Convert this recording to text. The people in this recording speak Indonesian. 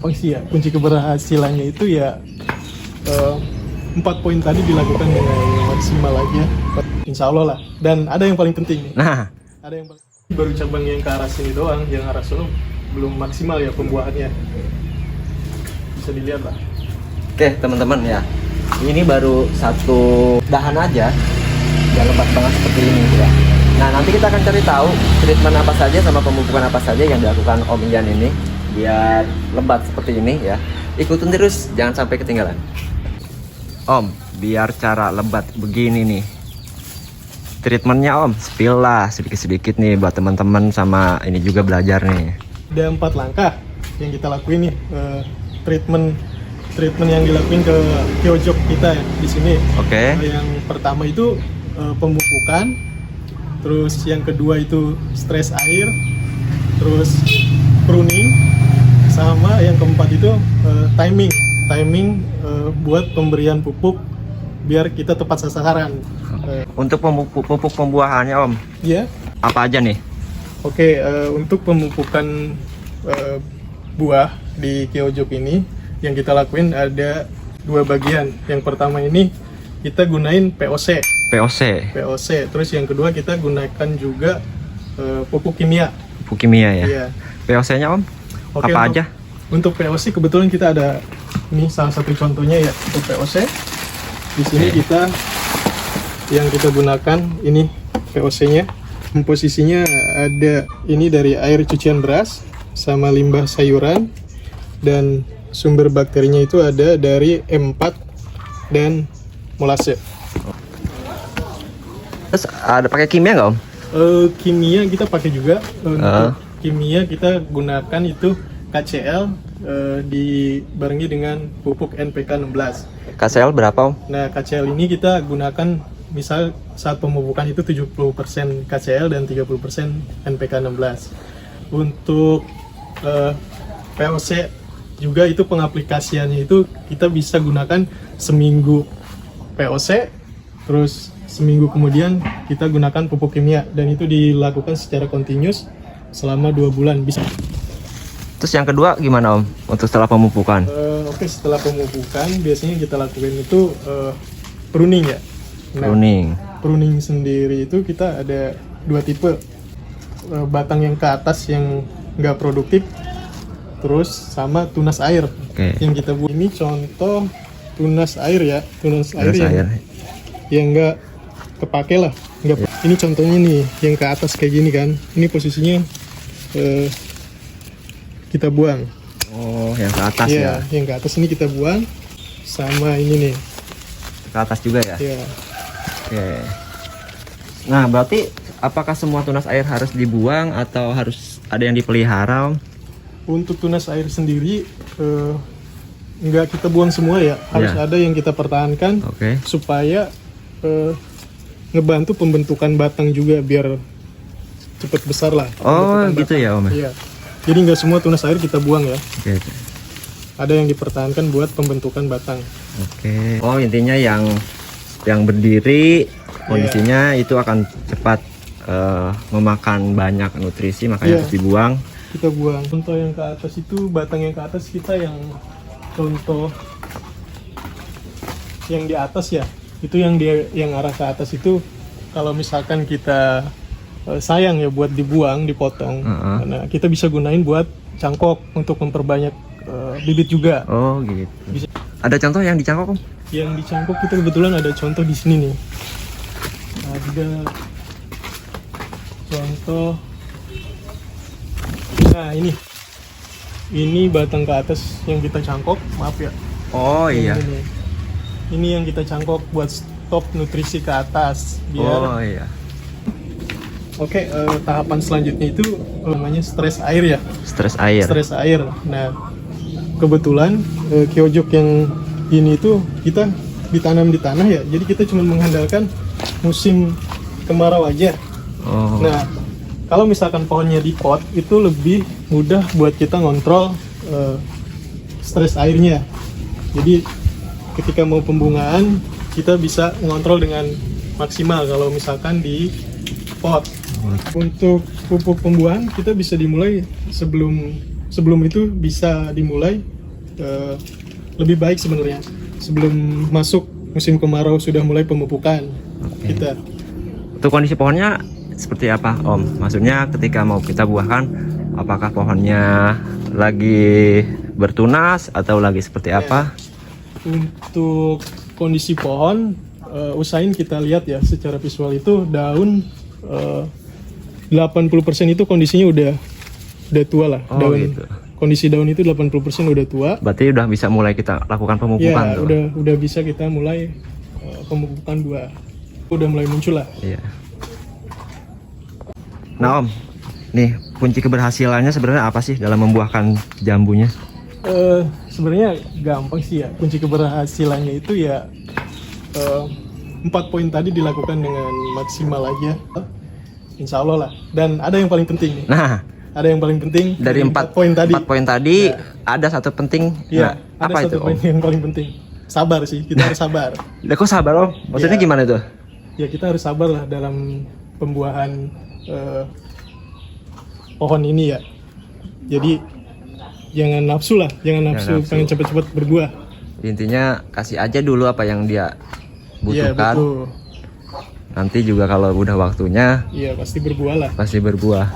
Oh iya, kunci keberhasilannya itu ya 4 poin tadi dilakukan dengan maksimal aja, insya Allah lah. Dan ada yang paling penting nih. Nah, Ada yang baru cabang yang ke arah sini doang, yang arah sono belum maksimal ya pembuahannya. Bisa dilihat lah. oke teman-teman ya. Ini baru satu dahan aja, udah lebat banget seperti ini ya. Nah nanti kita akan cari tahu treatment apa saja sama pemupukan apa saja yang dilakukan Om Ian ini biar lebat seperti ini ya. Ikutin terus, jangan sampai ketinggalan. Om, biar cara lebat begini nih treatmentnya Om, spill lah sedikit-sedikit nih buat teman-teman sama ini juga belajar nih. Ada 4 langkah yang kita lakuin nih, treatment yang dilakuin ke Kyojok kita ya, di sini. Oke. Yang pertama itu pemupukan, terus yang kedua itu stres air, terus pruning, sama yang keempat itu timing buat pemberian pupuk biar kita tepat sasaran. Untuk pupuk pembuahannya Om, Ya, apa aja nih? oke. Untuk pemupukan buah di Kyojok ini yang kita lakuin ada 2 bagian. Yang pertama ini kita gunain POC, terus yang kedua kita gunakan juga pupuk kimia. Pupuk kimia ya. Iya. POC-nya Om, Oke, apa untuk, aja? Untuk POC kebetulan kita ada ini salah satu contohnya ya untuk POC. Di sini kita yang kita gunakan ini POC-nya. Komposisinya ada ini dari air cucian beras sama limbah sayuran, dan sumber bakterinya itu ada dari M4 dan molase. Terus ada pakai kimia nggak Om? Kimia kita pakai juga. Untuk kimia kita gunakan itu KCl dibarengi dengan pupuk NPK 16. KCl berapa Om? Nah, KCl ini kita gunakan misal saat pemupukan itu 70% KCl dan 30% NPK 16. Untuk POC juga itu pengaplikasiannya itu kita bisa gunakan seminggu POC, terus seminggu kemudian kita gunakan pupuk kimia, dan itu dilakukan secara continuous selama 2 bulan bisa. Terus yang kedua gimana Om untuk setelah pemupukan? Oke, setelah pemupukan biasanya kita lakukan itu pruning ya. Nah, pruning sendiri itu kita ada 2 tipe. Batang yang ke atas yang nggak produktif, terus sama tunas air. Yang kita buat ini contoh tunas air ya, tunas air yang nggak kepake lah. Ini contohnya nih yang ke atas kayak gini kan, ini posisinya kita buang. Oh, yang ke atas ya? Yang ke atas ini kita buang, sama ini nih ke atas juga ya? Iya. Oke. Nah berarti apakah semua tunas air harus dibuang atau harus ada yang dipelihara Om? Untuk tunas air sendiri nggak kita buang semua ya, harus ada yang kita pertahankan supaya ngebantu pembentukan batang juga biar cepat besar lah. Oh gitu batang. Ya Om? Iya. Jadi nggak semua tunas air kita buang ya. Ada yang dipertahankan buat pembentukan batang. Oh intinya yang berdiri kondisinya itu akan cepat memakan banyak nutrisi, makanya harus dibuang. Kita buang. Contoh yang ke atas itu, batang yang ke atas kita yang contoh yang di atas ya, itu yang arah ke atas itu kalau misalkan kita sayang ya buat dibuang, dipotong, karena kita bisa gunain buat cangkok untuk memperbanyak bibit juga. Oh gitu. Ada contoh yang dicangkok Om? Yang dicangkok kita kebetulan ada contoh di sini nih. Ada contoh. Nah ini batang ke atas yang kita cangkok, maaf ya. Oh iya. Ini yang kita cangkok buat stop nutrisi ke atas biar. Oh iya. Oke, tahapan selanjutnya itu namanya stres air ya. Stres air. Nah, kebetulan Kyojok yang ini itu kita ditanam di tanah ya. Jadi kita cuma mengandalkan musim kemarau aja. Nah, kalau misalkan pohonnya di pot itu lebih mudah buat kita ngontrol stres airnya. Jadi ketika mau pembungaan kita bisa ngontrol dengan maksimal kalau misalkan di pot. Untuk pupuk pembuahan kita bisa dimulai sebelum sebelum itu bisa dimulai lebih baik sebenarnya. Sebelum masuk musim kemarau sudah mulai pemupukan kita. Untuk kondisi pohonnya seperti apa Om? Maksudnya ketika mau kita buahkan, apakah pohonnya lagi bertunas atau lagi seperti apa? Untuk kondisi pohon, usahain kita lihat ya secara visual itu daun 80% itu kondisinya udah tua lah. Oh, daun gitu. Kondisi daun itu 80% udah tua. Berarti udah bisa mulai kita lakukan pemupukan Ya, tuh. udah bisa kita mulai pemupukan buah. Udah mulai muncul lah. Iya. Nah Om, nih kunci keberhasilannya sebenarnya apa sih dalam membuahkan jambunya? Sebenarnya gampang sih ya. Kunci keberhasilannya itu ya 4 poin tadi dilakukan dengan maksimal aja. Insya Allah lah. Dan ada yang paling penting nih. Nah, Ada yang paling penting dari 4 poin tadi. 4 poin tadi Ya. ada satu penting. Iya, Nah, ada apa satu itu poin Om? yang paling penting. Sabar sih, kita harus sabar. Lah kok sabar Om? Maksudnya Iya. gimana tuh? Ya kita harus sabar lah dalam pembuahan pohon ini ya. Jadi jangan nafsu lah, jangan nafsu nafsu. pengen cepet-cepet berbuah. Intinya kasih aja dulu apa yang dia Iya butuhkan. betul. Nanti juga kalau udah waktunya Iya pasti berbuah lah. pasti berbuah.